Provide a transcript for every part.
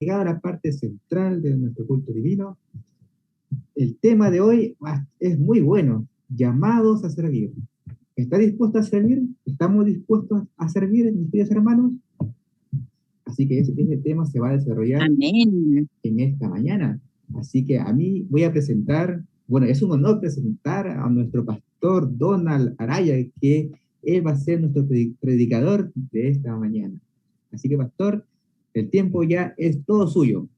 llegado a la parte central de nuestro culto divino. El tema de hoy es muy bueno, llamados a servir. ¿Está dispuesto a servir? ¿Estamos dispuestos a servir, mis queridos hermanos? Así que ese tema se va a desarrollar Amén. en esta mañana. Así que a mí voy a presentar, bueno, es un honor presentar a nuestro pastor Donald Araya, que él va a ser nuestro predicador de esta mañana. Así que, pastor, el tiempo ya es todo suyo.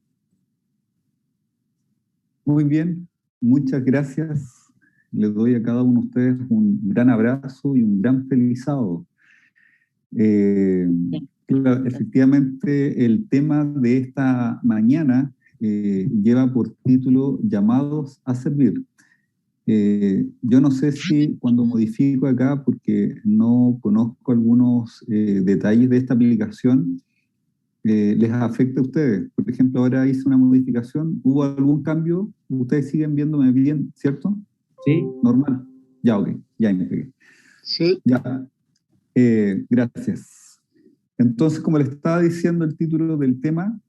Muy bien, muchas gracias. Les doy a cada uno de ustedes un gran abrazo y un gran feliz sábado. Claro, efectivamente, el tema de esta mañana lleva por título Llamados a servir. Yo no sé si cuando modifico acá, porque no conozco algunos detalles de esta aplicación, les afecta a ustedes. Por ejemplo, ahora hice una modificación, ¿hubo algún cambio? Ustedes siguen viéndome bien, ¿cierto? Sí. Normal. Ya, ok, ya me pegué. Sí. Ya, gracias. Entonces, como les estaba diciendo, el título del tema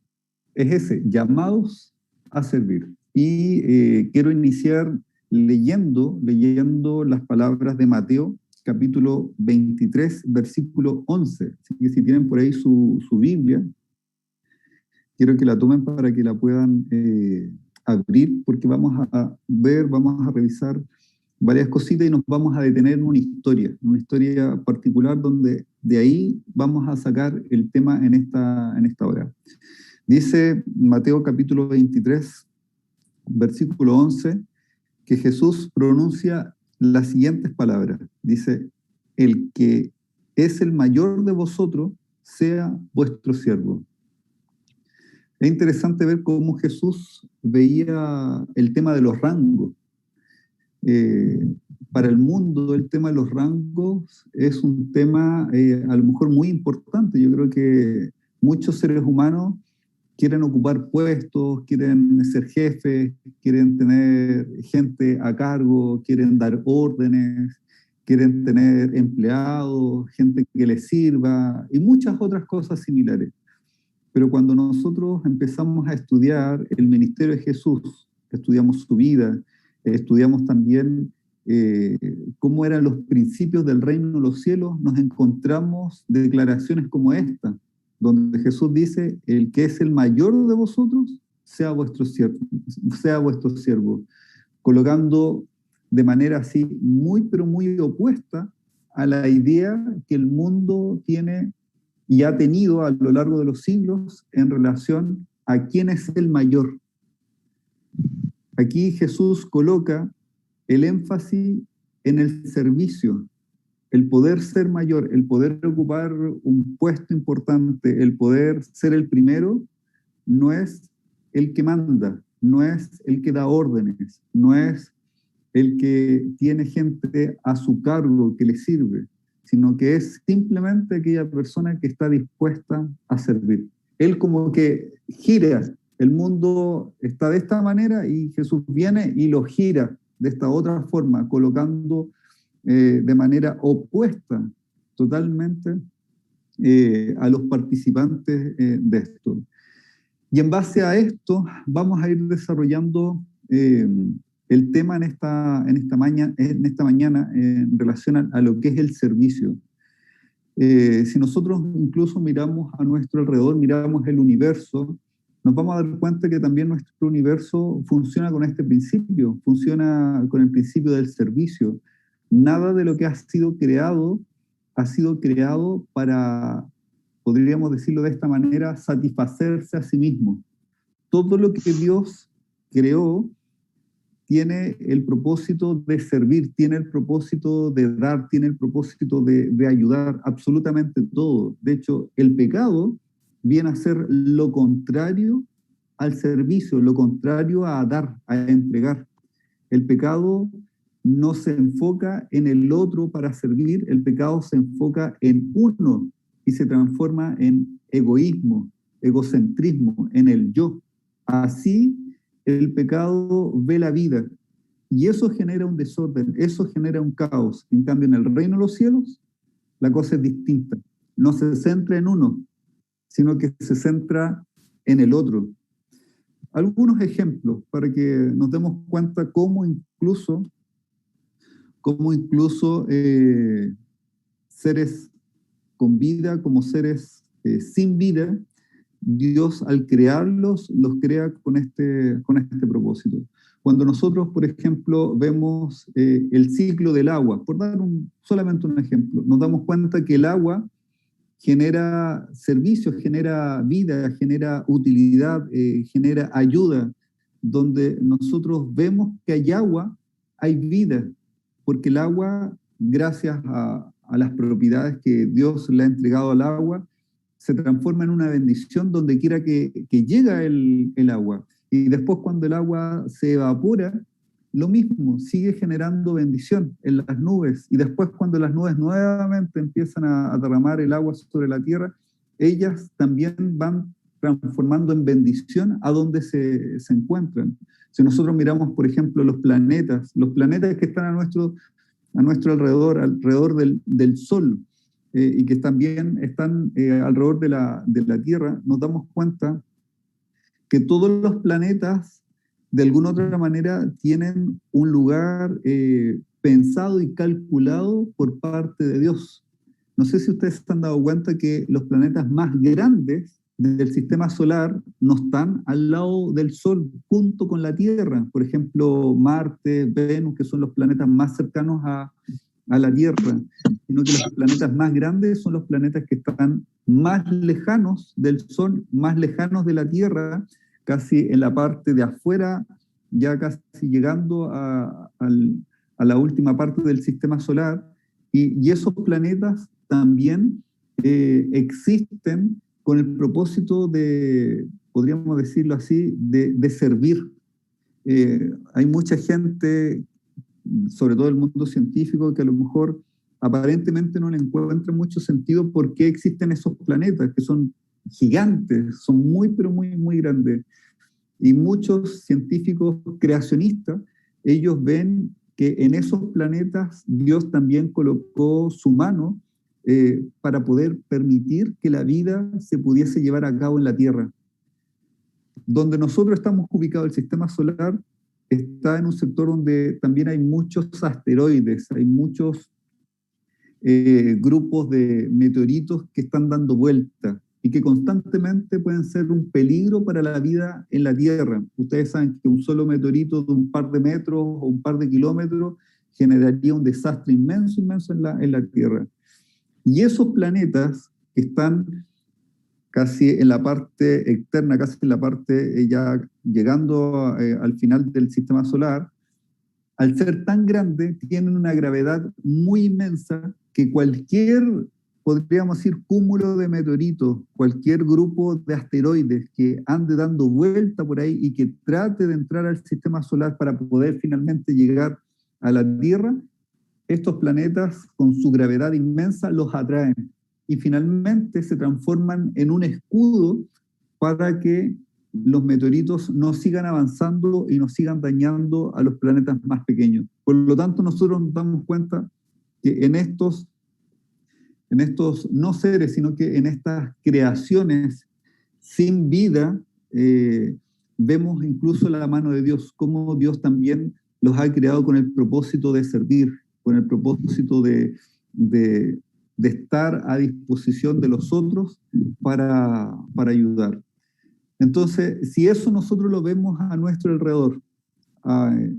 es ese, llamados a servir. Y quiero iniciar leyendo las palabras de Mateo, capítulo 23, versículo 11. Así que si tienen por ahí su Biblia, quiero que la tomen para que la puedan abrir, porque vamos a ver, vamos a revisar varias cositas y nos vamos a detener en una historia particular donde de ahí vamos a sacar el tema en esta hora. Dice Mateo capítulo 23, versículo 11, que Jesús pronuncia las siguientes palabras. Dice, el que es el mayor de vosotros, sea vuestro siervo. Es interesante ver cómo Jesús veía el tema de los rangos. Para el mundo el tema de los rangos es un tema a lo mejor muy importante. Yo creo que muchos seres humanos quieren ocupar puestos, quieren ser jefes, quieren tener gente a cargo, quieren dar órdenes, quieren tener empleados, gente que les sirva y muchas otras cosas similares. Pero cuando nosotros empezamos a estudiar el ministerio de Jesús, estudiamos su vida, estudiamos también cómo eran los principios del reino de los cielos, nos encontramos declaraciones como esta, donde Jesús dice, el que es el mayor de vosotros, sea vuestro siervo, colocando de manera así muy, pero muy opuesta a la idea que el mundo tiene y ha tenido a lo largo de los siglos en relación a quién es el mayor. Aquí Jesús coloca el énfasis en el servicio, el poder ser mayor, el poder ocupar un puesto importante, el poder ser el primero, no es el que manda, no es el que da órdenes, no es el que tiene gente a su cargo que le sirve, sino que es simplemente aquella persona que está dispuesta a servir. Él como que gira, el mundo está de esta manera y Jesús viene y lo gira de esta otra forma, colocando de manera opuesta totalmente a los participantes de esto. Y en base a esto vamos a ir desarrollando el tema en esta mañana en relación a lo que es el servicio. Si nosotros incluso miramos a nuestro alrededor, miramos el universo, nos vamos a dar cuenta que también nuestro universo funciona con este principio, funciona con el principio del servicio. Nada de lo que ha sido creado para, podríamos decirlo de esta manera, satisfacerse a sí mismo. Todo lo que Dios creó tiene el propósito de servir, tiene el propósito de dar, tiene el propósito de ayudar, absolutamente todo. De hecho, el pecado viene a ser lo contrario al servicio, lo contrario a dar, a entregar. El pecado no se enfoca en el otro para servir, el pecado se enfoca en uno y se transforma en egoísmo, egocentrismo, en el yo. Así el pecado ve la vida y eso genera un desorden, eso genera un caos. En cambio, en el reino de los cielos, la cosa es distinta. No se centra en uno, sino que se centra en el otro. Algunos ejemplos para que nos demos cuenta cómo incluso seres con vida, como seres sin vida, Dios al crearlos, los crea con este propósito. Cuando nosotros, por ejemplo, vemos el ciclo del agua, por dar solamente un ejemplo, nos damos cuenta que el agua genera servicios, genera vida, genera utilidad, genera ayuda. Donde nosotros vemos que hay agua, hay vida, porque el agua, gracias a las propiedades que Dios le ha entregado al agua, se transforma en una bendición donde quiera que llega el agua. Y después cuando el agua se evapora, lo mismo, sigue generando bendición en las nubes. Y después cuando las nubes nuevamente empiezan a derramar el agua sobre la tierra, ellas también van transformando en bendición a donde se encuentran. Si nosotros miramos, por ejemplo, los planetas que están a nuestro alrededor del Sol, y que también están alrededor de la Tierra, nos damos cuenta que todos los planetas, de alguna otra manera, tienen un lugar pensado y calculado por parte de Dios. No sé si ustedes se han dado cuenta que los planetas más grandes del sistema solar no están al lado del Sol, junto con la Tierra. Por ejemplo, Marte, Venus, que son los planetas más cercanos a la Tierra, sino que los planetas más grandes son los planetas que están más lejanos del Sol, más lejanos de la Tierra, casi en la parte de afuera, ya casi llegando a la última parte del sistema solar, y esos planetas también existen con el propósito de, podríamos decirlo así, de servir. Hay mucha gente, sobre todo el mundo científico, que a lo mejor aparentemente no le encuentra mucho sentido por qué existen esos planetas, que son gigantes, son muy, pero muy, muy grandes. Y muchos científicos creacionistas, ellos ven que en esos planetas Dios también colocó su mano para poder permitir que la vida se pudiese llevar a cabo en la Tierra. Donde nosotros estamos ubicados, el sistema solar está en un sector donde también hay muchos asteroides, hay muchos grupos de meteoritos que están dando vuelta y que constantemente pueden ser un peligro para la vida en la Tierra. Ustedes saben que un solo meteorito de un par de metros o un par de kilómetros generaría un desastre inmenso en la Tierra. Y esos planetas que están casi en la parte externa, casi en la parte ya llegando al final del sistema solar, al ser tan grande, tienen una gravedad muy inmensa que cualquier, podríamos decir, cúmulo de meteoritos, cualquier grupo de asteroides que ande dando vuelta por ahí y que trate de entrar al sistema solar para poder finalmente llegar a la Tierra, estos planetas con su gravedad inmensa los atraen y finalmente se transforman en un escudo para que los meteoritos no sigan avanzando y no sigan dañando a los planetas más pequeños. Por lo tanto, nosotros nos damos cuenta que en estos no seres, sino que en estas creaciones sin vida, vemos incluso la mano de Dios, cómo Dios también los ha creado con el propósito de servir, con el propósito de estar a disposición de los otros para ayudar. Entonces, si eso nosotros lo vemos a nuestro alrededor,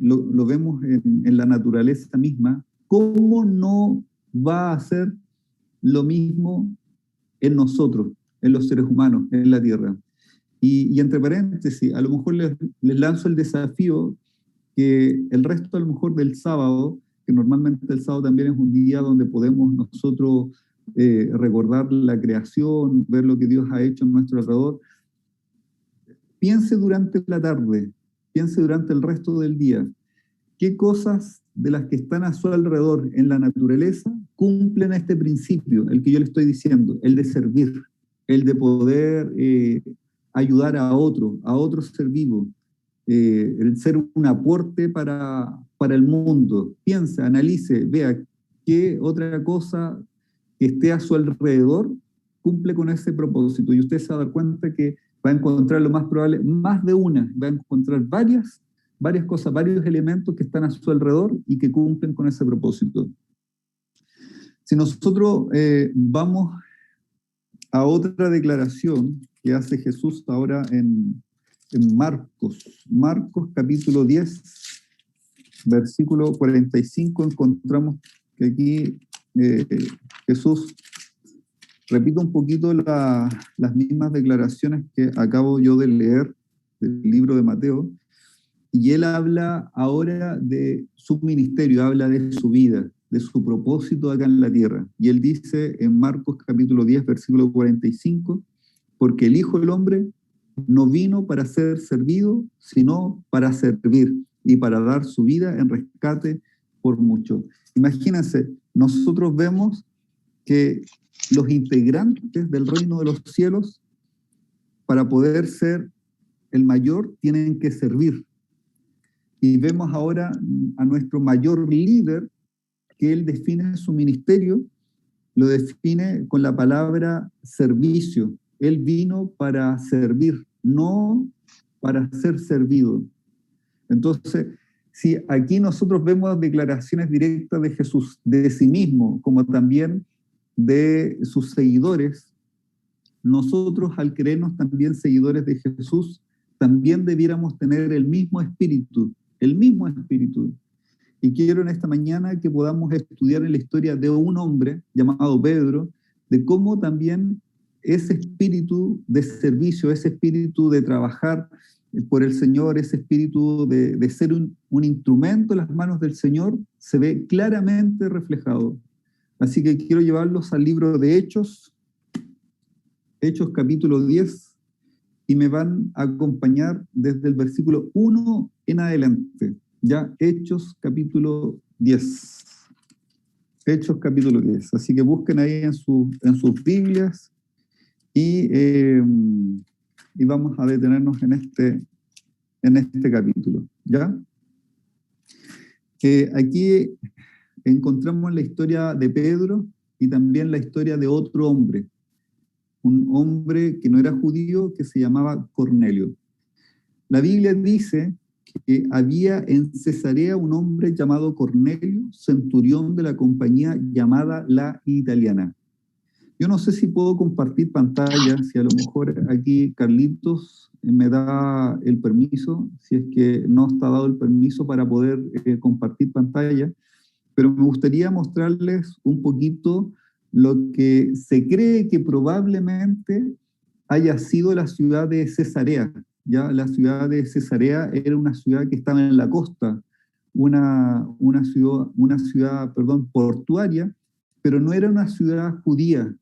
lo vemos en la naturaleza misma, ¿cómo no va a ser lo mismo en nosotros, en los seres humanos, en la Tierra? Y entre paréntesis, a lo mejor les lanzo el desafío que el resto a lo mejor del sábado, que normalmente el sábado también es un día donde podemos nosotros recordar la creación, ver lo que Dios ha hecho en nuestro alrededor, piense durante la tarde, piense durante el resto del día, qué cosas de las que están a su alrededor en la naturaleza cumplen este principio, el que yo le estoy diciendo, el de servir, el de poder ayudar a otro ser vivo, el ser un aporte para el mundo. Piense, analice, vea qué otra cosa que esté a su alrededor cumple con ese propósito. Y usted se va a dar cuenta que va a encontrar lo más probable, más de una, va a encontrar varias cosas, varios elementos que están a su alrededor y que cumplen con ese propósito. Si nosotros vamos a otra declaración que hace Jesús ahora en Marcos capítulo 10, versículo 45, encontramos que aquí Jesús repite un poquito las mismas declaraciones que acabo yo de leer del libro de Mateo, y él habla ahora de su ministerio, habla de su vida, de su propósito acá en la tierra. Y él dice en Marcos capítulo 10, versículo 45, porque el Hijo del Hombre no vino para ser servido, sino para servir y para dar su vida en rescate por muchos. Imagínense, nosotros vemos que los integrantes del reino de los cielos, para poder ser el mayor, tienen que servir. Y vemos ahora a nuestro mayor líder, que él define su ministerio, lo define con la palabra servicio. Él vino para servir, no para ser servido. Entonces, si aquí nosotros vemos declaraciones directas de Jesús, de sí mismo, como también de sus seguidores, nosotros al creernos también seguidores de Jesús, también debiéramos tener el mismo espíritu. Y quiero en esta mañana que podamos estudiar en la historia de un hombre llamado Pedro, de cómo también ese espíritu de servicio, ese espíritu de trabajar por el Señor, ese espíritu de ser un instrumento en las manos del Señor, se ve claramente reflejado. Así que quiero llevarlos al libro de Hechos capítulo 10, y me van a acompañar desde el versículo 1 en adelante. Ya, Hechos capítulo 10. Hechos capítulo 10. Así que busquen ahí en sus Biblias y vamos a detenernos en este capítulo. ¿Ya? Aquí encontramos la historia de Pedro y también la historia de otro hombre, un hombre que no era judío, que se llamaba Cornelio. La Biblia dice que había en Cesarea un hombre llamado Cornelio, centurión de la compañía llamada La Italiana. Yo no sé si puedo compartir pantalla, si a lo mejor aquí Carlitos me da el permiso, si es que no está dado el permiso para poder compartir pantalla, pero me gustaría mostrarles un poquito lo que se cree que probablemente haya sido la ciudad de Cesarea. Ya la ciudad de Cesarea era una ciudad que estaba en la costa, una ciudad portuaria, pero no era una ciudad judía,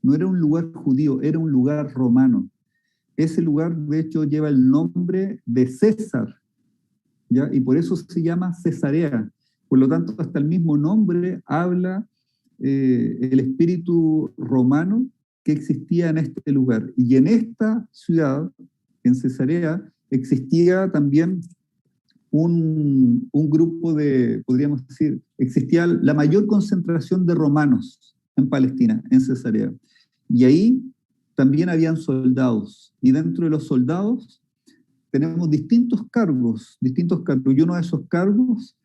no era un lugar judío, era un lugar romano. Ese lugar, de hecho, lleva el nombre de César, ¿ya? Y por eso se llama Cesarea. Por lo tanto, hasta el mismo nombre habla el espíritu romano que existía en este lugar. Y en esta ciudad, en Cesarea, existía también un grupo podríamos decir, existía la mayor concentración de romanos en Palestina, en Cesarea. Y ahí también habían soldados. Y dentro de los soldados tenemos distintos cargos. Y uno de esos cargos,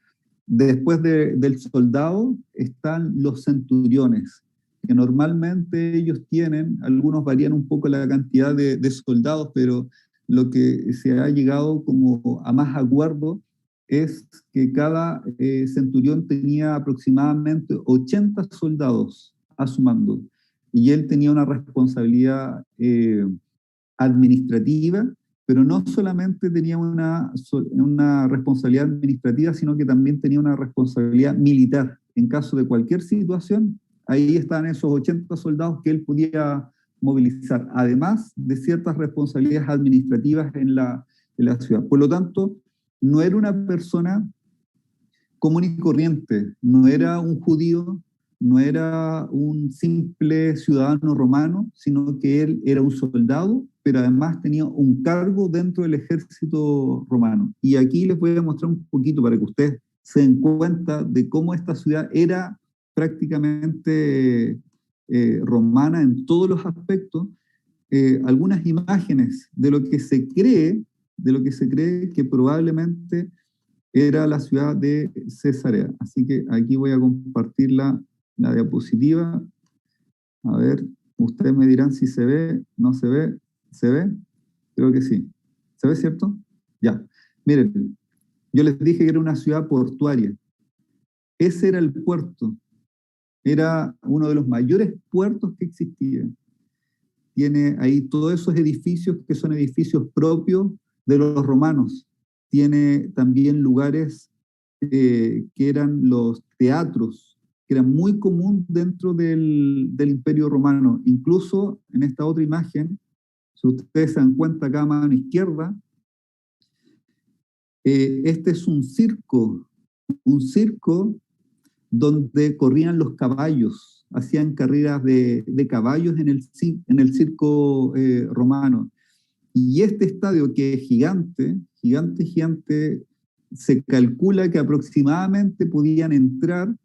después del soldado, están los centuriones, que normalmente ellos tienen, algunos varían un poco la cantidad de soldados, pero lo que se ha llegado como a más acuerdo es que cada centurión tenía aproximadamente 80 soldados a su mando, y él tenía una responsabilidad administrativa, pero no solamente tenía una responsabilidad administrativa, sino que también tenía una responsabilidad militar. En caso de cualquier situación, ahí estaban esos 80 soldados que él podía movilizar, además de ciertas responsabilidades administrativas en la ciudad. Por lo tanto, no era una persona común y corriente, no era un judío, no era un simple ciudadano romano, sino que él era un soldado, pero además tenía un cargo dentro del ejército romano. Y aquí les voy a mostrar un poquito para que ustedes se den cuenta de cómo esta ciudad era prácticamente romana en todos los aspectos, algunas imágenes de lo que se cree, que probablemente era la ciudad de Cesarea. Así que aquí voy a compartir la diapositiva. A ver, ustedes me dirán si se ve, no se ve. ¿Se ve? Creo que sí. ¿Se ve, cierto? Ya. Miren, yo les dije que era una ciudad portuaria. Ese era el puerto. Era uno de los mayores puertos que existían. Tiene ahí todos esos edificios que son edificios propios de los romanos. Tiene también lugares que eran los teatros, que eran muy común dentro del Imperio Romano. Incluso en esta otra imagen, si ustedes se dan cuenta acá a mano izquierda, este es un circo donde corrían los caballos, hacían carreras de caballos en el circo romano. Y este estadio, que es gigante, se calcula que aproximadamente podían entrar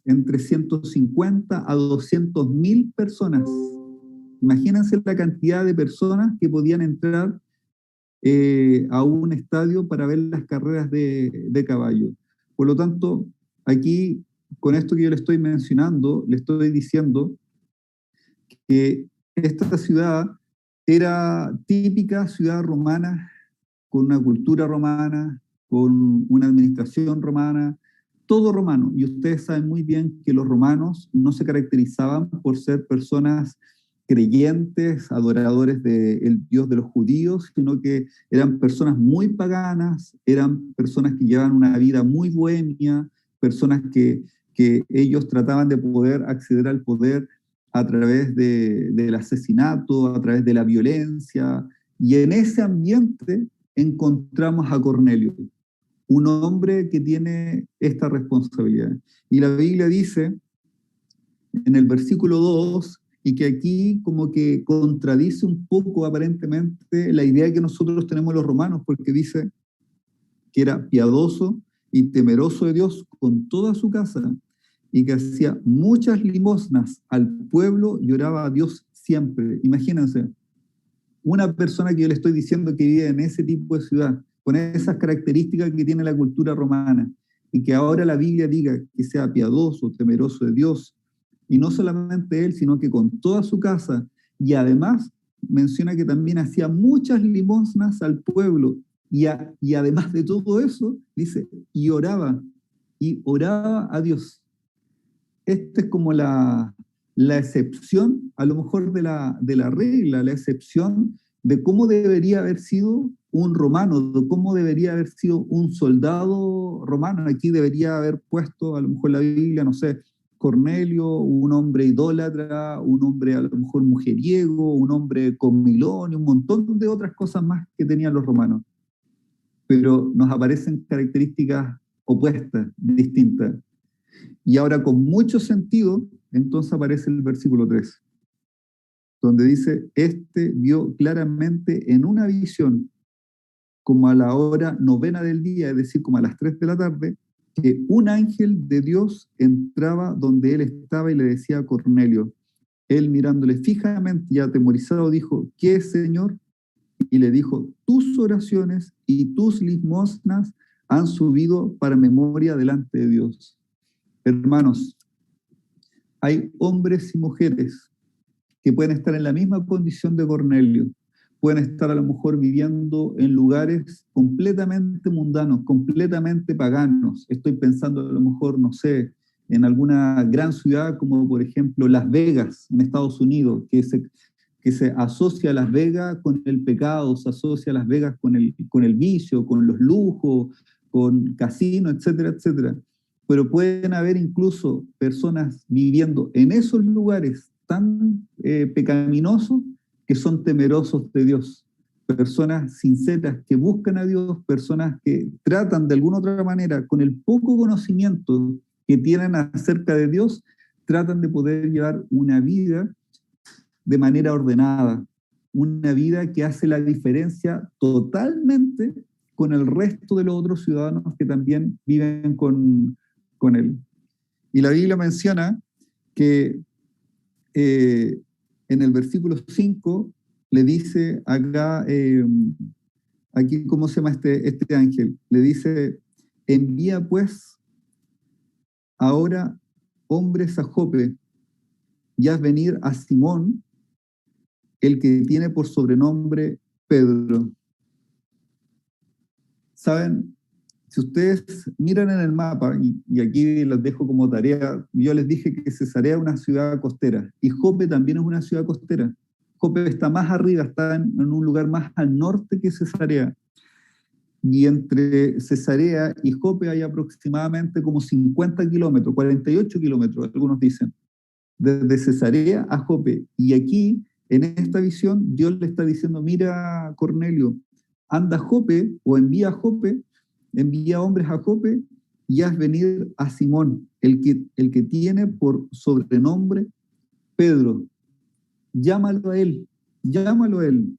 entre 150 a 200.000 personas. Imagínense la cantidad de personas que podían entrar a un estadio para ver las carreras de caballo. Por lo tanto, aquí, con esto que yo le estoy mencionando, le estoy diciendo que esta ciudad era típica ciudad romana, con una cultura romana, con una administración romana, todo romano. Y ustedes saben muy bien que los romanos no se caracterizaban por ser personas creyentes, adoradores del Dios de los judíos, sino que eran personas muy paganas, eran personas que llevaban una vida muy bohemia, personas que ellos trataban de poder acceder al poder a través del asesinato, a través de la violencia, y en ese ambiente encontramos a Cornelio, un hombre que tiene esta responsabilidad. Y la Biblia dice, en el versículo 2, y que aquí como que contradice un poco aparentemente la idea que nosotros tenemos los romanos, porque dice que era piadoso y temeroso de Dios con toda su casa, y que hacía muchas limosnas al pueblo y oraba a Dios siempre. Imagínense, una persona que yo le estoy diciendo que vive en ese tipo de ciudad, con esas características que tiene la cultura romana, y que ahora la Biblia diga que sea piadoso, temeroso de Dios, y no solamente él, sino que con toda su casa, y además menciona que también hacía muchas limosnas al pueblo, y además de todo eso, dice, y oraba a Dios. Esta es como la excepción, a lo mejor de la regla, la excepción de cómo debería haber sido un romano, de cómo debería haber sido un soldado romano. Aquí debería haber puesto, a lo mejor la Biblia, no sé, Cornelio, un hombre idólatra, un hombre a lo mejor mujeriego, un hombre comilón y un montón de otras cosas más que tenían los romanos. Pero nos aparecen características opuestas, distintas. Y ahora con mucho sentido, entonces aparece el versículo 3, donde dice, este vio claramente en una visión, como a la hora 9 del día, es decir, como a las 3 de la tarde, que un ángel de Dios entraba donde él estaba y le decía a Cornelio. Él mirándole fijamente y atemorizado dijo, ¿qué es, Señor? Y le dijo, tus oraciones y tus limosnas han subido para memoria delante de Dios. Hermanos, hay hombres y mujeres que pueden estar en la misma condición de Cornelio, pueden estar a lo mejor viviendo en lugares completamente mundanos, completamente paganos. Estoy pensando a lo mejor, no sé, en alguna gran ciudad como por ejemplo Las Vegas, en Estados Unidos, que se asocia a Las Vegas con el pecado, se asocia a Las Vegas con el vicio, con los lujos, con casinos, etcétera, etcétera. Pero pueden haber incluso personas viviendo en esos lugares tan pecaminosos que son temerosos de Dios, personas sinceras que buscan a Dios, personas que tratan de alguna otra manera, con el poco conocimiento que tienen acerca de Dios, tratan de poder llevar una vida de manera ordenada, una vida que hace la diferencia totalmente con el resto de los otros ciudadanos que también viven con él. Y la Biblia menciona que en el versículo 5, le dice acá, aquí, ¿cómo se llama este ángel? Le dice, envía pues ahora hombres a Jope y haz venir a Simón, el que tiene por sobrenombre Pedro. Saben, si ustedes miran en el mapa, y aquí les dejo como tarea, yo les dije que Cesarea es una ciudad costera, y Jope también es una ciudad costera. Jope está más arriba, está en un lugar más al norte que Cesarea. Y entre Cesarea y Jope hay aproximadamente como 50 kilómetros, 48 kilómetros, algunos dicen, desde Cesarea a Jope. Y aquí, en esta visión, Dios le está diciendo, mira, Cornelio, anda a Jope, o envía a Jope, envía hombres a Jope, y haz venir a Simón, el que tiene por sobrenombre Pedro. Llámalo a él, llámalo a él.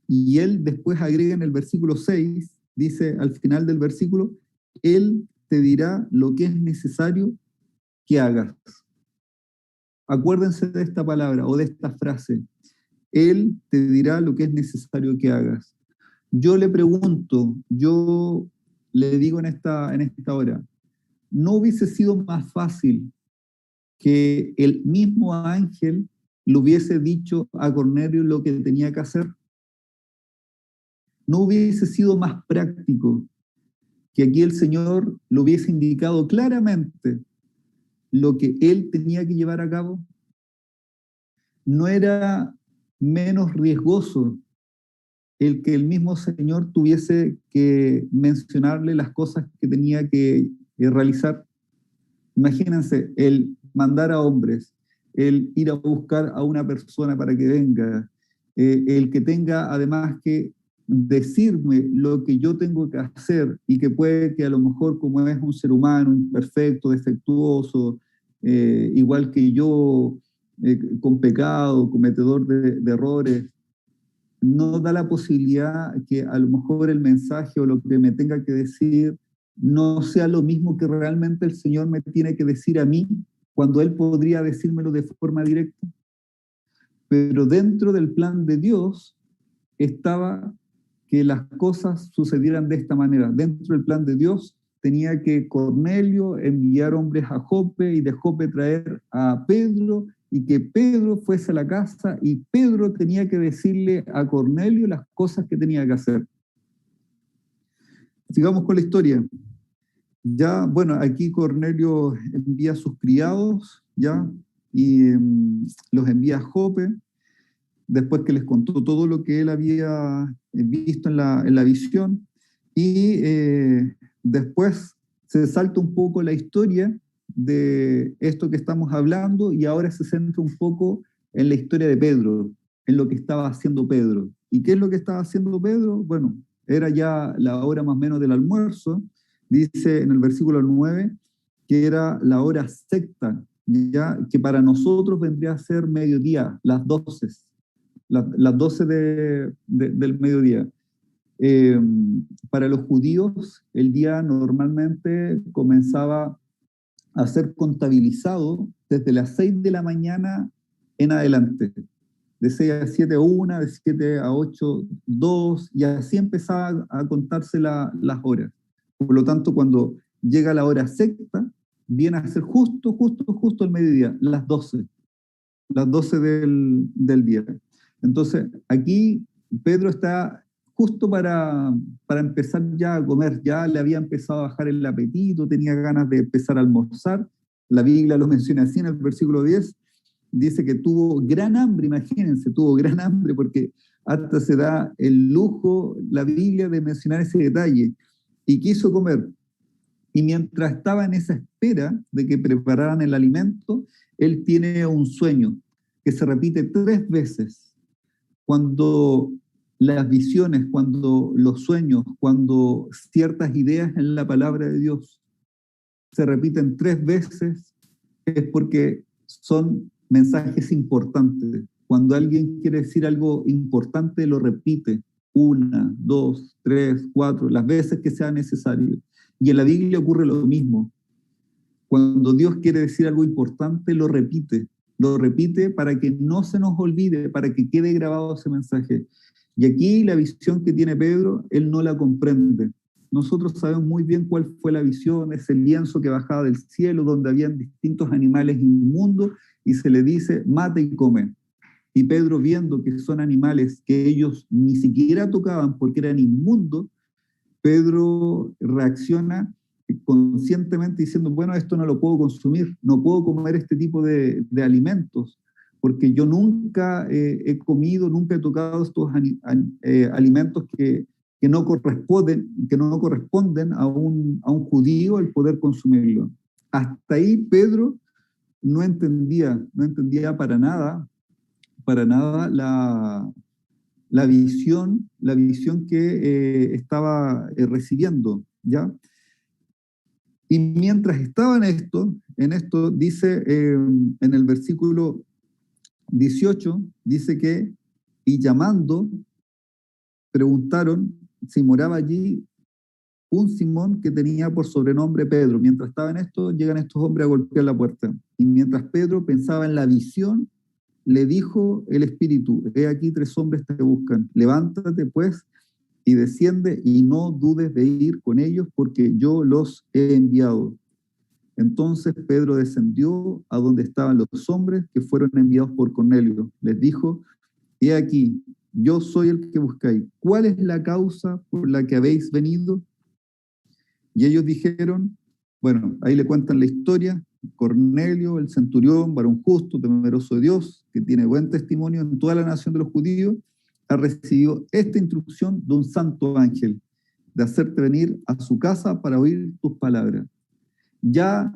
Y él después agrega en el versículo 6, dice al final del versículo, él te dirá lo que es necesario que hagas. Acuérdense de esta palabra o de esta frase. Él te dirá lo que es necesario que hagas. Yo le pregunto, yo le digo en esta hora, ¿no hubiese sido más fácil que el mismo ángel le hubiese dicho a Cornelio lo que tenía que hacer? ¿No hubiese sido más práctico que aquí el Señor le hubiese indicado claramente lo que él tenía que llevar a cabo? ¿No era menos riesgoso el que el mismo Señor tuviese que mencionarle las cosas que tenía que realizar? Imagínense, el mandar a hombres, el ir a buscar a una persona para que venga, el que tenga además que decirme lo que yo tengo que hacer y que puede que a lo mejor como es un ser humano imperfecto, defectuoso, igual que yo, con pecado, cometedor de errores, no da la posibilidad que a lo mejor el mensaje o lo que me tenga que decir no sea lo mismo que realmente el Señor me tiene que decir a mí, cuando Él podría decírmelo de forma directa. Pero dentro del plan de Dios estaba que las cosas sucedieran de esta manera. Dentro del plan de Dios tenía que Cornelio enviar hombres a Jope y de Jope traer a Pedro y que Pedro fuese a la casa y Pedro tenía que decirle a Cornelio las cosas que tenía que hacer. Sigamos con la historia. Ya, bueno, aquí Cornelio envía a sus criados, ya, y los envía a Jope, después que les contó todo lo que él había visto en la visión, y después se salta un poco la historia de esto que estamos hablando, y ahora se centra un poco en la historia de Pedro, en lo que estaba haciendo Pedro. ¿Y qué es lo que estaba haciendo Pedro? Bueno, era ya la hora más o menos del almuerzo, dice en el versículo 9, que era la hora sexta, ya que para nosotros vendría a ser mediodía, las 12 del mediodía. Para los judíos, el día normalmente comenzaba a ser contabilizado desde las 6 de la mañana en adelante. De 6 a 7, 1, de 7 a 8, 2, y así empezaba a contarse las horas. Por lo tanto, cuando llega la hora sexta, viene a ser justo el mediodía, las 12 del día. Entonces, aquí Pedro está justo para empezar ya a comer, ya le había empezado a bajar el apetito, tenía ganas de empezar a almorzar. La Biblia lo menciona así en el versículo 10, dice que tuvo gran hambre, imagínense, tuvo gran hambre, porque hasta se da el lujo la Biblia de mencionar ese detalle, y quiso comer. Y mientras estaba en esa espera de que prepararan el alimento, él tiene un sueño que se repite 3 veces. Cuando las visiones, cuando los sueños, cuando ciertas ideas en la palabra de Dios se repiten 3 veces, es porque son mensajes importantes. Cuando alguien quiere decir algo importante, lo repite 1, 2, 3, 4, las veces que sea necesario. Y en la Biblia ocurre lo mismo. Cuando Dios quiere decir algo importante, lo repite. lo repite para que no se nos olvide, para que quede grabado ese mensaje. Y aquí la visión que tiene Pedro, él no la comprende. Nosotros sabemos muy bien cuál fue la visión, ese lienzo que bajaba del cielo, donde habían distintos animales inmundos, y se le dice, mata y come. Y Pedro, viendo que son animales que ellos ni siquiera tocaban porque eran inmundos, Pedro reacciona conscientemente diciendo, bueno, esto no lo puedo consumir, no puedo comer este tipo de alimentos, porque yo nunca he comido, nunca he tocado estos alimentos que no corresponden a un judío el poder consumirlo. Hasta ahí Pedro no entendía para nada la visión que estaba recibiendo, ¿ya? Y mientras estaba en esto dice en el versículo 18, dice que, y llamando, preguntaron si moraba allí un Simón que tenía por sobrenombre Pedro. Mientras estaba en esto, llegan estos hombres a golpear la puerta. Y mientras Pedro pensaba en la visión, le dijo el Espíritu, he aquí 3 hombres te buscan, levántate pues y desciende y no dudes de ir con ellos porque yo los he enviado. Entonces Pedro descendió a donde estaban los hombres que fueron enviados por Cornelio. Les dijo, he aquí, yo soy el que buscáis. ¿Cuál es la causa por la que habéis venido? Y ellos dijeron, bueno, ahí le cuentan la historia, Cornelio, el centurión, varón justo, temeroso de Dios, que tiene buen testimonio en toda la nación de los judíos, ha recibido esta instrucción de un santo ángel, de hacerte venir a su casa para oír tus palabras. Ya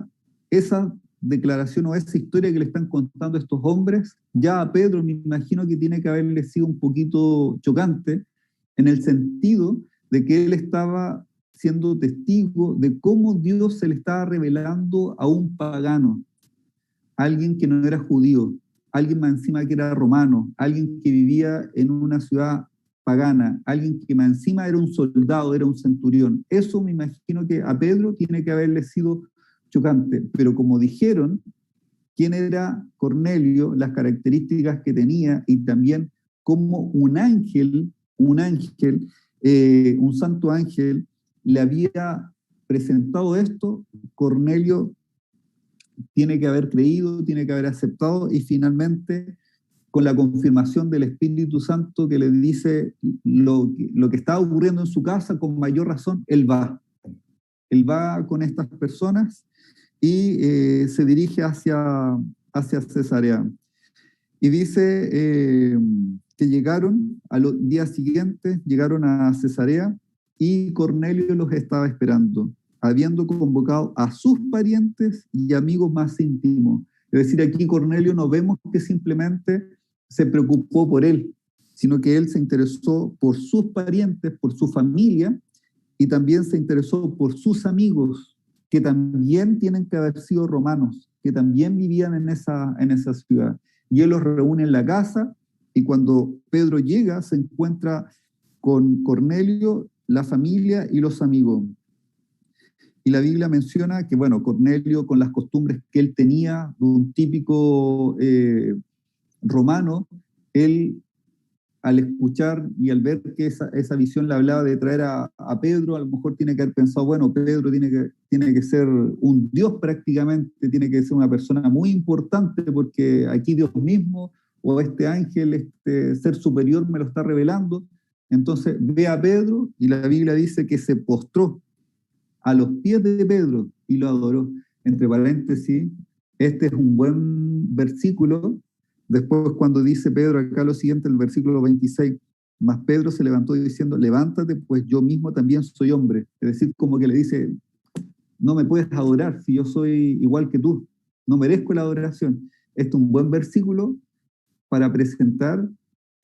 esa declaración o esa historia que le están contando estos hombres, ya a Pedro me imagino que tiene que haberle sido un poquito chocante, en el sentido de que él estaba siendo testigo de cómo Dios se le estaba revelando a un pagano, alguien que no era judío, alguien más encima que era romano, alguien que vivía en una ciudad pagana, alguien que más encima era un soldado, era un centurión. Eso me imagino que a Pedro tiene que haberle sido chocante, pero como dijeron, quién era Cornelio, las características que tenía y también cómo un santo ángel le había presentado esto, Cornelio tiene que haber creído, tiene que haber aceptado y finalmente con la confirmación del Espíritu Santo que le dice lo que está ocurriendo en su casa, con mayor razón, él va. Él va con estas personas y se dirige hacia Cesarea. Y dice que llegaron, a los días siguientes, llegaron a Cesarea y Cornelio los estaba esperando, habiendo convocado a sus parientes y amigos más íntimos. Es decir, aquí Cornelio no vemos que simplemente se preocupó por él, sino que él se interesó por sus parientes, por su familia, y también se interesó por sus amigos, que también tienen que haber sido romanos, que también vivían en esa ciudad. Y él los reúne en la casa, y cuando Pedro llega, se encuentra con Cornelio, la familia y los amigos. Y la Biblia menciona que, bueno, Cornelio, con las costumbres que él tenía, de un típico romano, él, al escuchar y al ver que esa visión le hablaba de traer a Pedro, a lo mejor tiene que haber pensado, bueno, Pedro tiene que ser un Dios prácticamente, tiene que ser una persona muy importante, porque aquí Dios mismo, o este ángel, este ser superior me lo está revelando. Entonces ve a Pedro y la Biblia dice que se postró a los pies de Pedro y lo adoró. Entre paréntesis, este es un buen versículo. Después cuando dice Pedro acá lo siguiente, el versículo 26, mas Pedro se levantó diciendo, levántate, pues yo mismo también soy hombre. Es decir, como que le dice, no me puedes adorar si yo soy igual que tú, no merezco la adoración. Este es un buen versículo para presentar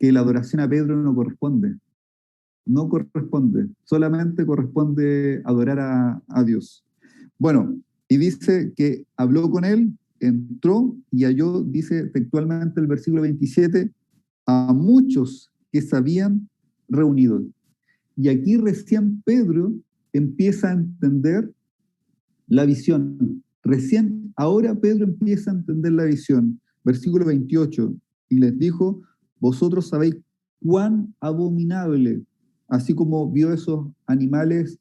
que la adoración a Pedro no corresponde. No corresponde, solamente corresponde adorar a Dios. Bueno, y dice que habló con él, entró y halló, dice textualmente el versículo 27, a muchos que se habían reunido. Y aquí recién Pedro empieza a entender la visión. Recién ahora Pedro empieza a entender la visión. versículo 28, y les dijo, vosotros sabéis cuán abominable, así como vio esos animales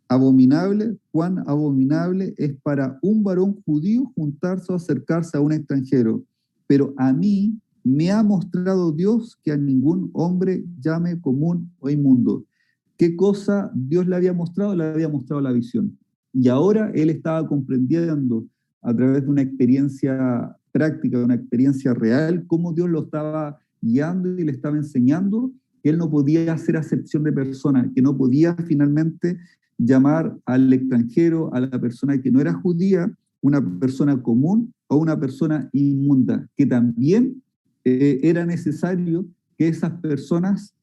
abominables, cuán abominable es para un varón judío juntarse o acercarse a un extranjero. Pero a mí me ha mostrado Dios que a ningún hombre llame común o inmundo. ¿Qué cosa Dios le había mostrado? Le había mostrado la visión. Y ahora él estaba comprendiendo a través de una experiencia práctica, de una experiencia real, cómo Dios lo estaba guiando y le estaba enseñando que él no podía hacer acepción de persona, que no podía finalmente llamar al extranjero, a la persona que no era judía, una persona común o una persona inmunda, que también era necesario que esas personas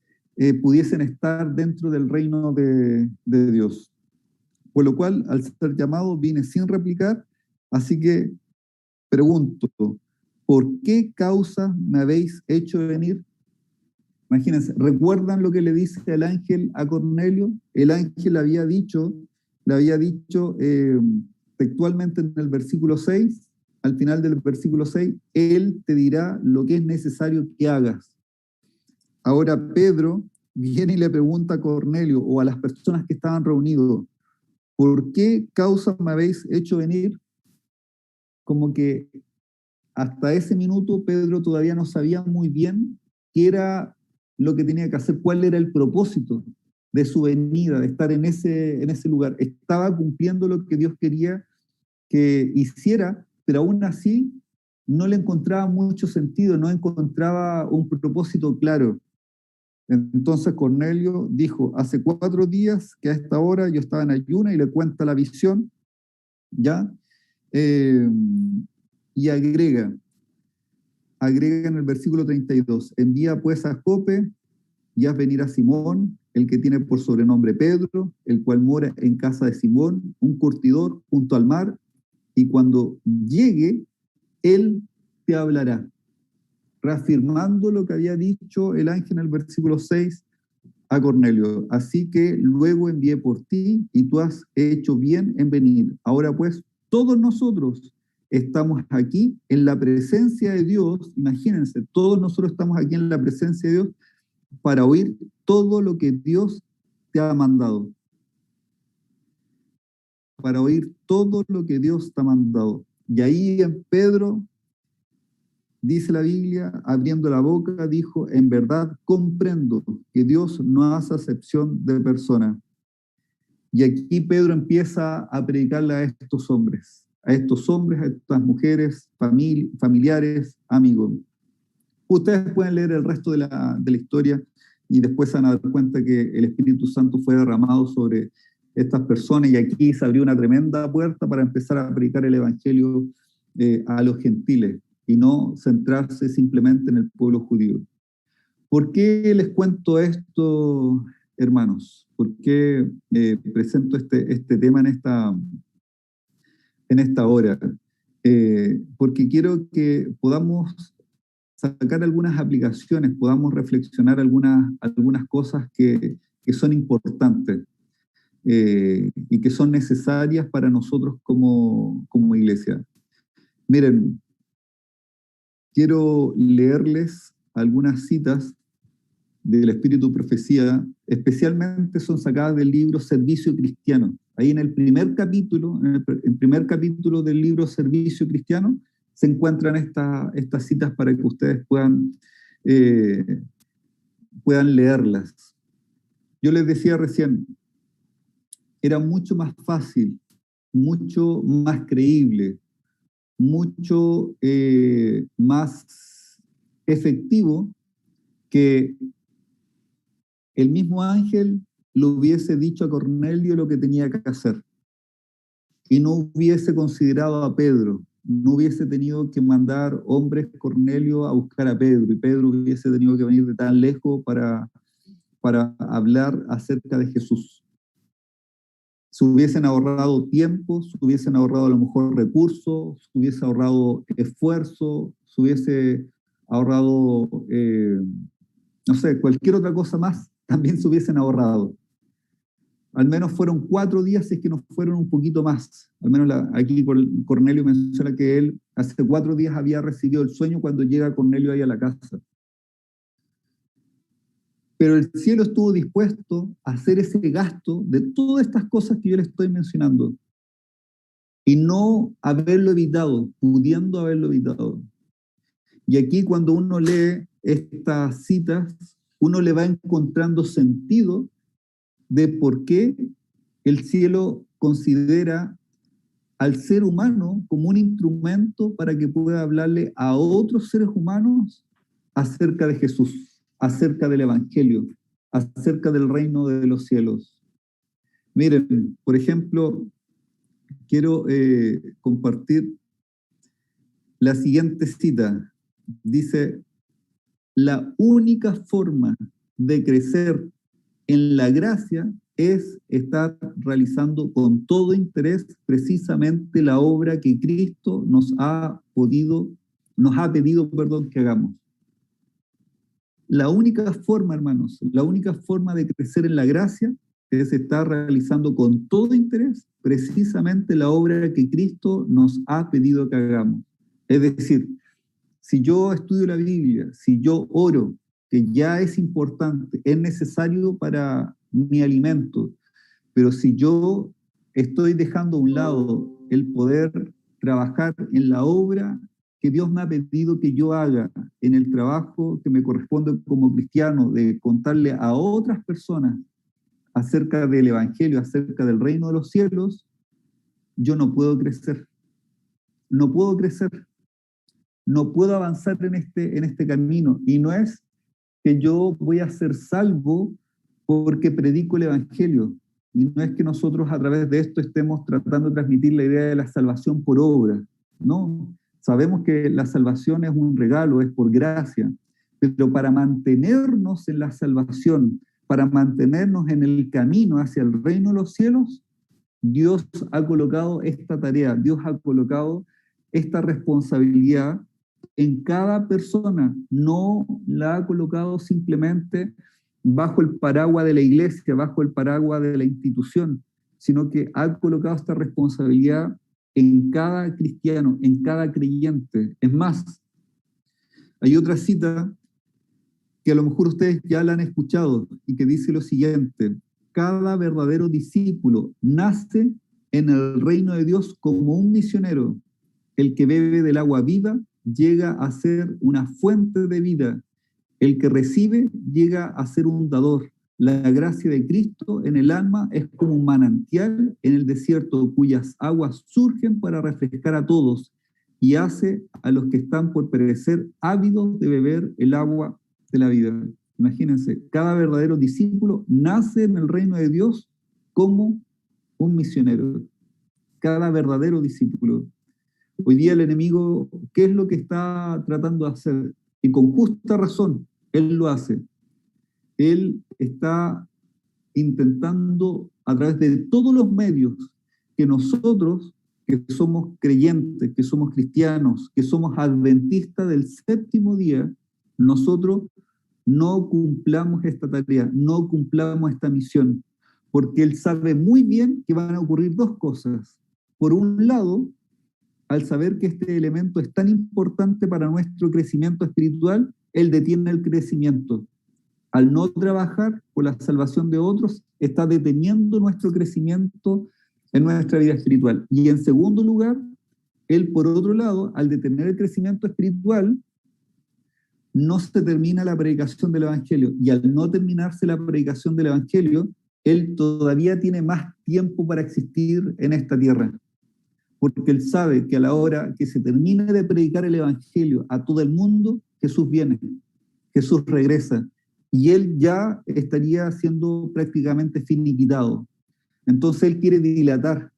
pudiesen estar dentro del reino de Dios. Por lo cual, al ser llamado, vine sin replicar, así que pregunto, ¿por qué causa me habéis hecho venir? Imagínense, ¿recuerdan lo que le dice el ángel a Cornelio? El ángel le había dicho textualmente en el versículo 6, al final del versículo 6, él te dirá lo que es necesario que hagas. Ahora Pedro viene y le pregunta a Cornelio o a las personas que estaban reunidos, ¿por qué causa me habéis hecho venir? Como que hasta ese minuto Pedro todavía no sabía muy bien qué era lo que tenía que hacer, cuál era el propósito de su venida, de estar en ese lugar. Estaba cumpliendo lo que Dios quería que hiciera, pero aún así no le encontraba mucho sentido, no encontraba un propósito claro. Entonces Cornelio dijo, hace 4 días que a esta hora yo estaba en ayuna, y le cuenta la visión, ¿ya? Y agrega en el versículo 32, envía pues a Jope y haz venir a Simón, el que tiene por sobrenombre Pedro, el cual mora en casa de Simón, un curtidor junto al mar, y cuando llegue, él te hablará, reafirmando lo que había dicho el ángel en el versículo 6 a Cornelio. Así que luego envié por ti y tú has hecho bien en venir. Ahora pues, todos nosotros estamos aquí en la presencia de Dios. Imagínense, todos nosotros estamos aquí en la presencia de Dios para oír todo lo que Dios te ha mandado. Para oír todo lo que Dios te ha mandado. Y ahí en Pedro, dice la Biblia, abriendo la boca, dijo, en verdad comprendo que Dios no hace acepción de personas. Y aquí Pedro empieza a predicarle a estos hombres, a estas mujeres, familiares, amigos. Ustedes pueden leer el resto de la historia y después se van a dar cuenta que el Espíritu Santo fue derramado sobre estas personas, y aquí se abrió una tremenda puerta para empezar a predicar el Evangelio a los gentiles y no centrarse simplemente en el pueblo judío. ¿Por qué les cuento esto, hermanos? ¿Por qué presento este tema en esta hora? Porque quiero que podamos sacar algunas aplicaciones, podamos reflexionar algunas cosas que son importantes y que son necesarias para nosotros como iglesia. Miren, quiero leerles algunas citas del Espíritu Profecía, especialmente son sacadas del libro Servicio Cristiano. Ahí en el primer capítulo, del libro Servicio Cristiano, se encuentran estas citas para que ustedes puedan leerlas. Yo les decía recién, era mucho más fácil, mucho más creíble, mucho más efectivo que el mismo ángel le hubiese dicho a Cornelio lo que tenía que hacer y no hubiese considerado a Pedro, no hubiese tenido que mandar hombres Cornelio a buscar a Pedro, y Pedro hubiese tenido que venir de tan lejos para hablar acerca de Jesús. Se hubiesen ahorrado tiempo, se hubiesen ahorrado a lo mejor recursos, se hubiese ahorrado esfuerzo, se hubiese ahorrado, no sé, cualquier otra cosa más, también se hubiesen ahorrado. al menos fueron 4 días, si es que no fueron un poquito más. Al menos aquí Cornelio menciona que él hace 4 días había recibido el sueño cuando llega Cornelio ahí a la casa. Pero el cielo estuvo dispuesto a hacer ese gasto de todas estas cosas que yo le estoy mencionando y no haberlo evitado, pudiendo haberlo evitado. Y aquí cuando uno lee estas citas, uno le va encontrando sentido de por qué el cielo considera al ser humano como un instrumento para que pueda hablarle a otros seres humanos acerca de Jesús, acerca del Evangelio, acerca del reino de los cielos. Miren, por ejemplo, quiero compartir la siguiente cita. Dice, la única forma de crecer en la gracia es estar realizando con todo interés precisamente la obra que Cristo nos ha pedido, que hagamos. La única forma, hermanos, la única forma de crecer en la gracia es estar realizando con todo interés precisamente la obra que Cristo nos ha pedido que hagamos. Es decir, si yo estudio la Biblia, si yo oro, que ya es importante, es necesario para mi alimento, pero si yo estoy dejando a un lado el poder trabajar en la obra que Dios me ha pedido que yo haga, en el trabajo que me corresponde como cristiano, de contarle a otras personas acerca del Evangelio, acerca del reino de los cielos, yo no puedo crecer. No puedo crecer. No puedo avanzar en este camino. Y no es que yo voy a ser salvo porque predico el Evangelio. Y no es que nosotros a través de esto estemos tratando de transmitir la idea de la salvación por obra. No, sabemos que la salvación es un regalo, es por gracia. Pero para mantenernos en la salvación, para mantenernos en el camino hacia el reino de los cielos, Dios ha colocado esta tarea, Dios ha colocado esta responsabilidad en cada persona, no la ha colocado simplemente bajo el paraguas de la iglesia, bajo el paraguas de la institución, sino que ha colocado esta responsabilidad en cada cristiano, en cada creyente. Es más, hay otra cita que a lo mejor ustedes ya la han escuchado y que dice lo siguiente: cada verdadero discípulo nace en el reino de Dios como un misionero. El que bebe del agua viva llega a ser una fuente de vida. El que recibe llega a ser un dador. La gracia de Cristo en el alma es como un manantial en el desierto cuyas aguas surgen para refrescar a todos y hace a los que están por perecer ávidos de beber el agua de la vida. Imagínense, cada verdadero discípulo nace en el reino de Dios como un misionero. Cada verdadero discípulo. Hoy día el enemigo, ¿qué es lo que está tratando de hacer? Y con justa razón, él lo hace. Él está intentando, a través de todos los medios, que nosotros, que somos creyentes, que somos cristianos, que somos adventistas del séptimo día, nosotros no cumplamos esta tarea, no cumplamos esta misión, porque él sabe muy bien que van a ocurrir dos cosas. Por un lado, al saber que este elemento es tan importante para nuestro crecimiento espiritual, él detiene el crecimiento. Al no trabajar por la salvación de otros, está deteniendo nuestro crecimiento en nuestra vida espiritual. Y en segundo lugar, él, por otro lado, al detener el crecimiento espiritual, no se termina la predicación del Evangelio. Y al no terminarse la predicación del Evangelio, él todavía tiene más tiempo para existir en esta tierra. Porque él sabe que a la hora que se termine de predicar el Evangelio a todo el mundo, Jesús viene, Jesús regresa, y él ya estaría siendo prácticamente finiquitado. Entonces él quiere dilatar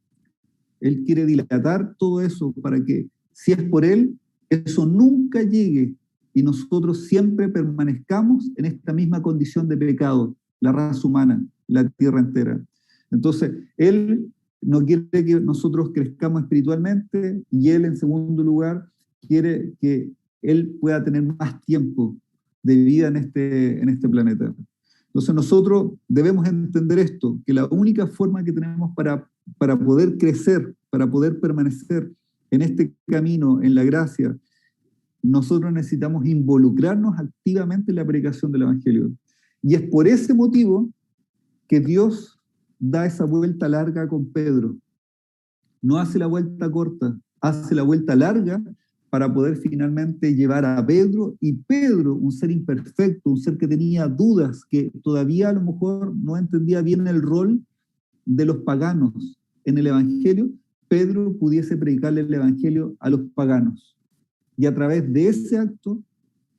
todo eso para que, si es por él, eso nunca llegue y nosotros siempre permanezcamos en esta misma condición de pecado, la raza humana, la tierra entera. Entonces, él no quiere que nosotros crezcamos espiritualmente y él, en segundo lugar, quiere que él pueda tener más tiempo de vida en este planeta. Entonces nosotros debemos entender esto, que la única forma que tenemos para poder crecer, para poder permanecer en este camino, en la gracia, nosotros necesitamos involucrarnos activamente en la predicación del Evangelio. Y es por ese motivo que Dios da esa vuelta larga con Pedro. No hace la vuelta corta, hace la vuelta larga para poder finalmente llevar a Pedro, y Pedro, un ser imperfecto, un ser que tenía dudas, que todavía a lo mejor no entendía bien el rol de los paganos en el Evangelio, Pedro pudiese predicarle el Evangelio a los paganos. Y a través de ese acto,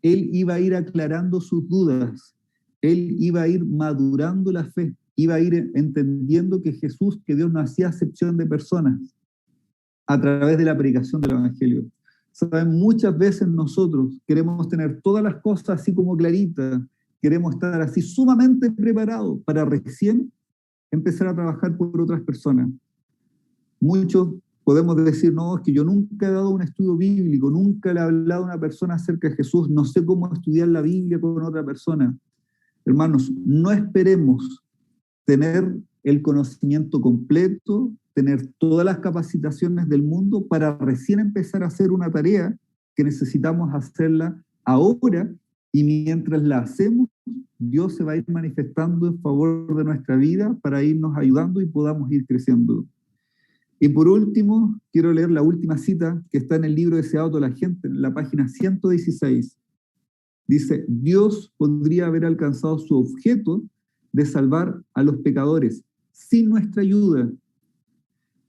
él iba a ir aclarando sus dudas, él iba a ir madurando la fe, iba a ir entendiendo que Jesús, que Dios no hacía acepción de personas a través de la predicación del Evangelio. Saben, muchas veces nosotros queremos tener todas las cosas así como claritas, queremos estar así sumamente preparados para recién empezar a trabajar por otras personas. Muchos podemos decir, no, es que yo nunca he dado un estudio bíblico, nunca le he hablado a una persona acerca de Jesús, no sé cómo estudiar la Biblia con otra persona. Hermanos, no esperemos tener el conocimiento completo, tener todas las capacitaciones del mundo para recién empezar a hacer una tarea que necesitamos hacerla ahora, y mientras la hacemos, Dios se va a ir manifestando en favor de nuestra vida para irnos ayudando y podamos ir creciendo. Y por último, quiero leer la última cita que está en el libro Deseado de la Gente, en la página 116. Dice, Dios podría haber alcanzado su objeto de salvar a los pecadores sin nuestra ayuda,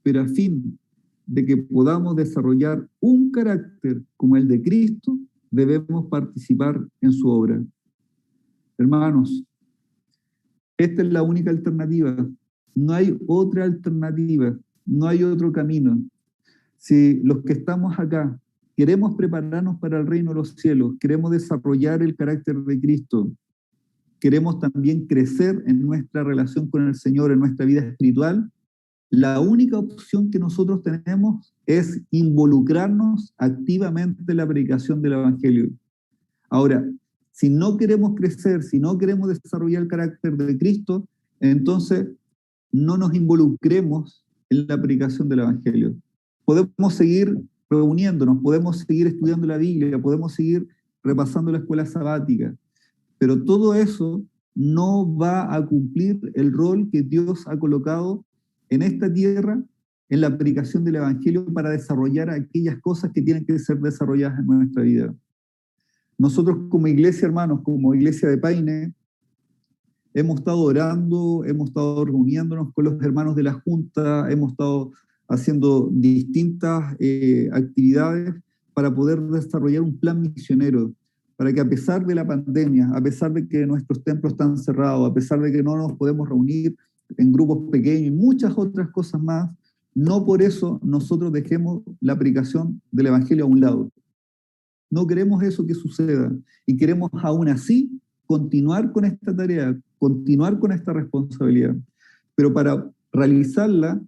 pero a fin de que podamos desarrollar un carácter como el de Cristo, debemos participar en su obra. Hermanos, esta es la única alternativa. No hay otra alternativa, no hay otro camino. Si los que estamos acá queremos prepararnos para el reino de los cielos, queremos desarrollar el carácter de Cristo, queremos también crecer en nuestra relación con el Señor, en nuestra vida espiritual, la única opción que nosotros tenemos es involucrarnos activamente en la predicación del Evangelio. Ahora, si no queremos crecer, si no queremos desarrollar el carácter de Cristo, entonces no nos involucremos en la predicación del Evangelio. Podemos seguir reuniéndonos, podemos seguir estudiando la Biblia, podemos seguir repasando la escuela sabática, pero todo eso no va a cumplir el rol que Dios ha colocado en esta tierra, en la predicación del Evangelio, para desarrollar aquellas cosas que tienen que ser desarrolladas en nuestra vida. Nosotros como iglesia, hermanos, como iglesia de Paine, hemos estado orando, hemos estado reuniéndonos con los hermanos de la Junta, hemos estado haciendo distintas actividades para poder desarrollar un plan misionero, para que a pesar de la pandemia, a pesar de que nuestros templos están cerrados, a pesar de que no nos podemos reunir en grupos pequeños y muchas otras cosas más, no por eso nosotros dejemos la predicación del Evangelio a un lado. No queremos eso que suceda, y queremos aún así continuar con esta tarea, continuar con esta responsabilidad. Pero para realizarla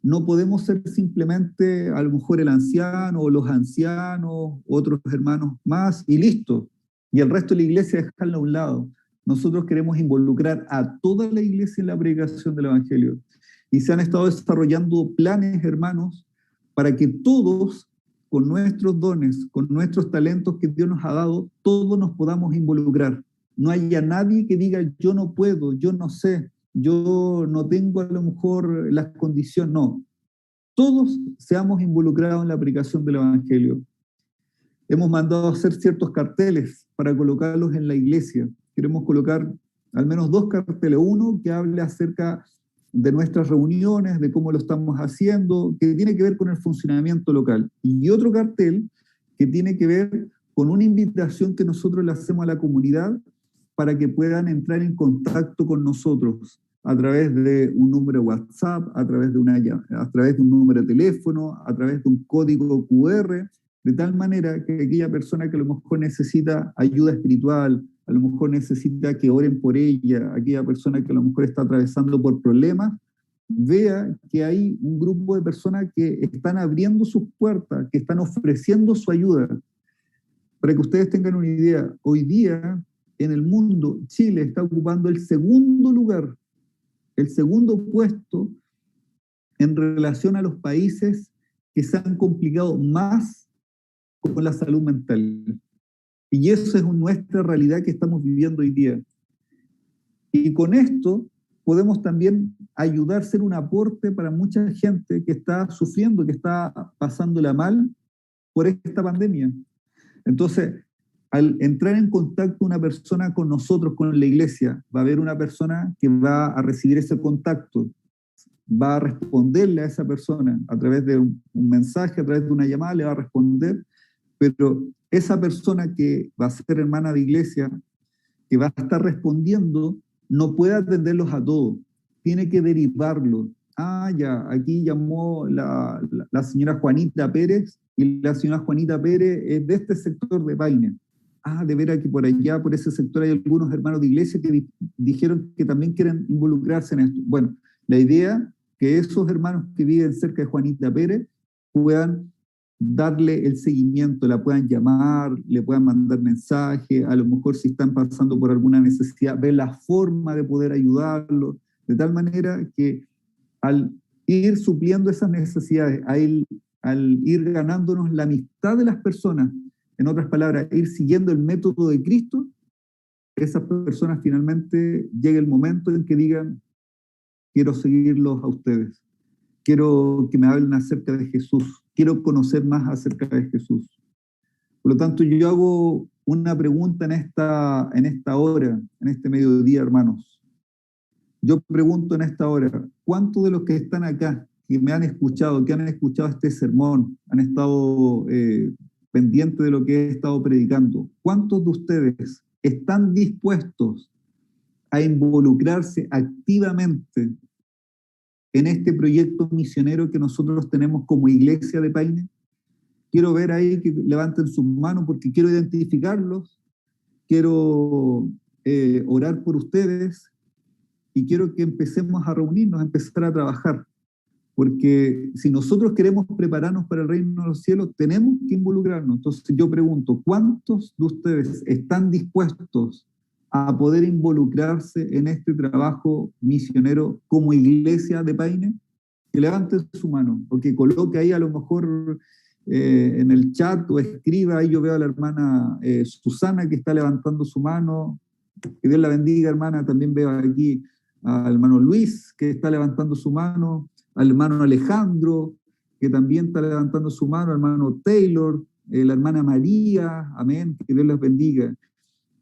no podemos ser simplemente a lo mejor el anciano o los ancianos, otros hermanos más, y listo. Y el resto de la iglesia dejarla a un lado. Nosotros queremos involucrar a toda la iglesia en la predicación del Evangelio. Y se han estado desarrollando planes, hermanos, para que todos, con nuestros dones, con nuestros talentos que Dios nos ha dado, todos nos podamos involucrar. No haya nadie que diga, yo no puedo, yo no sé, yo no tengo a lo mejor las condiciones. No, todos seamos involucrados en la predicación del Evangelio. Hemos mandado a hacer ciertos carteles para colocarlos en la iglesia. Queremos colocar al menos 2 carteles. Uno que hable acerca de nuestras reuniones, de cómo lo estamos haciendo, que tiene que ver con el funcionamiento local. Y otro cartel que tiene que ver con una invitación que nosotros le hacemos a la comunidad para que puedan entrar en contacto con nosotros a través de un número de WhatsApp, a través de un número de teléfono, a través de un código QR, de tal manera que aquella persona que a lo mejor necesita ayuda espiritual, a lo mejor necesita que oren por ella, aquella persona que a lo mejor está atravesando por problemas, vea que hay un grupo de personas que están abriendo sus puertas, que están ofreciendo su ayuda. Para que ustedes tengan una idea, hoy día en el mundo, Chile está ocupando el segundo lugar, el segundo puesto en relación a los países que se han complicado más con la salud mental. Y eso es nuestra realidad que estamos viviendo hoy día. Y con esto podemos también ayudar, ser un aporte para mucha gente que está sufriendo, que está pasándola mal por esta pandemia. Entonces, al entrar en contacto una persona con nosotros, con la iglesia, va a haber una persona que va a recibir ese contacto, va a responderle a esa persona a través de un mensaje, a través de una llamada, le va a responder, pero esa persona que va a ser hermana de iglesia, que va a estar respondiendo, no puede atenderlos a todos, tiene que derivarlos. Ah, ya, aquí llamó la señora Juanita Pérez, y la señora Juanita Pérez es de este sector de Paine. Ah, de veras que por allá, por ese sector, hay algunos hermanos de iglesia que dijeron que también quieren involucrarse en esto. Bueno, la idea que esos hermanos que viven cerca de Juanita Pérez puedan darle el seguimiento, la puedan llamar, le puedan mandar mensajes, a lo mejor si están pasando por alguna necesidad, ver la forma de poder ayudarlos, de tal manera que al ir supliendo esas necesidades, al ir ganándonos la amistad de las personas, en otras palabras, ir siguiendo el método de Cristo, esas personas finalmente llega el momento en que digan, quiero seguirlos a ustedes, quiero que me hablen acerca de Jesús, quiero conocer más acerca de Jesús. Por lo tanto, yo hago una pregunta en esta hora, en este mediodía, hermanos. Yo pregunto en esta hora, ¿cuántos de los que están acá, que me han escuchado, que han escuchado este sermón, han estado pendientes de lo que he estado predicando, cuántos de ustedes están dispuestos a involucrarse activamente en este proyecto misionero que nosotros tenemos como iglesia de Paine? Quiero ver ahí que levanten sus manos porque quiero identificarlos, quiero orar por ustedes y quiero que empecemos a reunirnos, a empezar a trabajar. Porque si nosotros queremos prepararnos para el reino de los cielos, tenemos que involucrarnos. Entonces yo pregunto, ¿cuántos de ustedes están dispuestos a poder involucrarse en este trabajo misionero como iglesia de Paine? Que levanten su mano, o que coloque ahí a lo mejor en el chat o escriba. Ahí yo veo a la hermana Susana que está levantando su mano. Que Dios la bendiga, hermana. También veo aquí al hermano Luis que está levantando su mano, al hermano Alejandro que también está levantando su mano, al hermano Taylor, la hermana María, amén, que Dios les bendiga.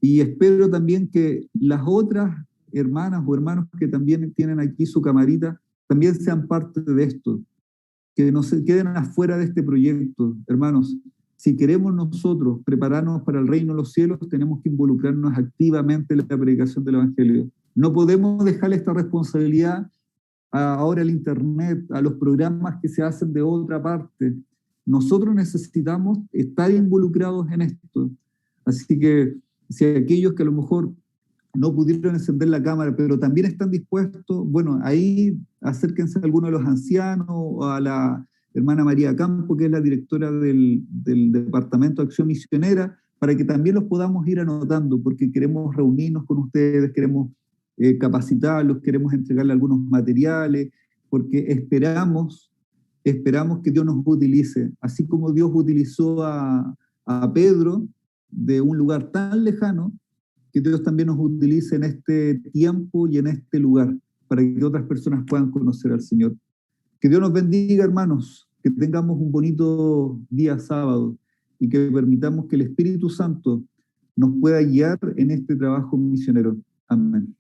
Y espero también que las otras hermanas o hermanos que también tienen aquí su camarita, también sean parte de esto, que no se queden afuera de este proyecto. Hermanos, si queremos nosotros prepararnos para el reino de los cielos, tenemos que involucrarnos activamente en la predicación del Evangelio. No podemos dejarle esta responsabilidad ahora al internet, a los programas que se hacen de otra parte. Nosotros necesitamos estar involucrados en esto. Así que si aquellos que a lo mejor no pudieron encender la cámara, pero también están dispuestos, bueno, ahí acérquense a alguno de los ancianos o a la hermana María Campo, que es la directora del Departamento de Acción Misionera, para que también los podamos ir anotando, porque queremos reunirnos con ustedes, queremos capacitarlos, queremos entregarle algunos materiales, porque esperamos que Dios nos utilice, así como Dios utilizó a Pedro de un lugar tan lejano, que Dios también nos utilice en este tiempo y en este lugar, para que otras personas puedan conocer al Señor. Que Dios nos bendiga, hermanos, que tengamos un bonito día sábado y que permitamos que el Espíritu Santo nos pueda guiar en este trabajo misionero. Amén.